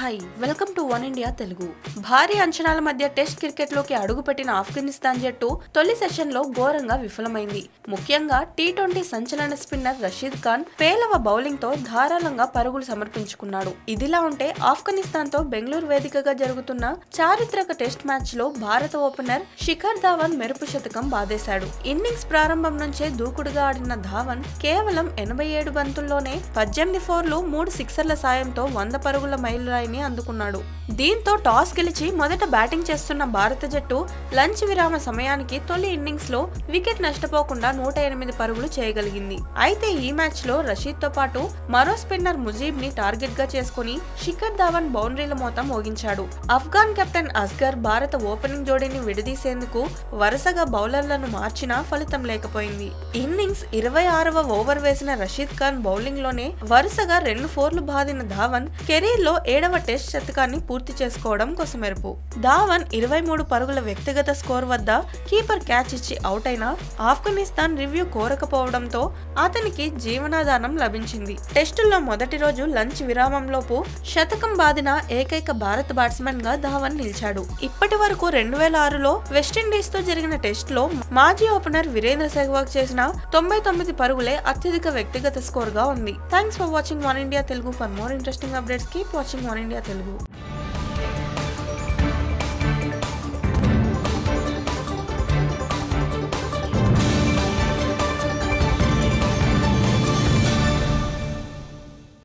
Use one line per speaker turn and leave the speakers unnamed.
Hi welcome to one India Telugu. భారీ అంచనాల మధ్య టెస్ట్ క్రికెట్ లోకి అడుగుపెట్టిన ఆఫ్ఘనిస్తాన్ జట్టు తొలి సెషన్ లో ఘోరంగా విఫలమైంది. ముఖ్యంగా టీ20 సంచలన స్పిన్నర్ రషీద్ ఖాన్ పేలవ బౌలింగ్ తో ధారాళంగా పరుగులు సమర్పించుకున్నాడు. ఇదిలా ఉంటే ఆఫ్ఘనిస్తాన్ తో బెంగళూరు వేదికగా జరుగుతున్న చారిత్రక టెస్ట్ మ్యాచ్ లో భారత ఓపెనర్ శిఖర్ ధావన్ మెరుపు శతకం బాదేశాడు. ఇన్నింగ్స్ ప్రారంభం నుంచే దూకుడుగా ఆడిన ధావన్ కేవలం 87 బంతుల్లోనే 18 ఫోర్లు 3 సిక్సర్ల సాయంతో 100 పరుగుల మైలురాయిని అందుకున్నాడు. దీంతో టాస్ గెలిచి మొదట బ్యాటింగ్ చేస్తున్న భారత జట్టు లంచ్ విరామ సమయానికి తొలి ఇన్నింగ్స్ లో వికెట్ నష్టపోకుండా 108 పరుగులు చేయగలిగింది. అయితే ఈ మ్యాచ్ లో రషీద్ తో పాటు మరో స్పిన్నర్ ముజీబ్ ని టార్గెట్ గా చేసుకుని శిఖర్ ధావన్ బౌండరీల మోత మోగించాడు. ఆఫ్ఘాన్ కెప్టెన్ అస్గర్ భారత ఓపెనింగ్ జోడీని విడదీసేందుకు వరుసగా బౌలర్లను మార్చినా ఫలితం లేకపోయింది. ఇన్నింగ్స్ 26వ ఓవర్ వేసిన రషీద్ ఖాన్ బౌలింగ్ లోనే వరుసగా 2 ఫోర్లు బాదిన ధావన్ కెరీర్ లో 7వ టెస్ట్ శతకాన్ని పూర్తి చేసుకోవడం కొసమెరుపు. ధావన్ 23 పరుగుల వ్యక్తిగత స్కోర్ వద్ద కీపర్ క్యాచ్ ఇచ్చి అవుట్ అయినా ఆఫ్ఘనిస్తాన్ రివ్యూ కోరకపోవడంతో అతనికి జీవనాధారం లభించింది. టెస్టుల్లో మొదటి రోజు లంచ్ విరామంలోపు శతకం బాదిన ఏకైక భారత బ్యాట్స్మెన్ గా ధావన్ నిలిచాడు. ఇప్పటి వరకు 2006లో వెస్టిండీస్ తో జరిగిన టెస్ట్ లో మాజీ ఓపెనర్ వీరేంద్ర సెహ్వాగ్ చేసిన 99 పరుగులే అత్యధిక వ్యక్తిగత స్కోర్ గా ఉంది. Thanks for watching one India Telugu. For more interesting updates, keep watching One India Telugu.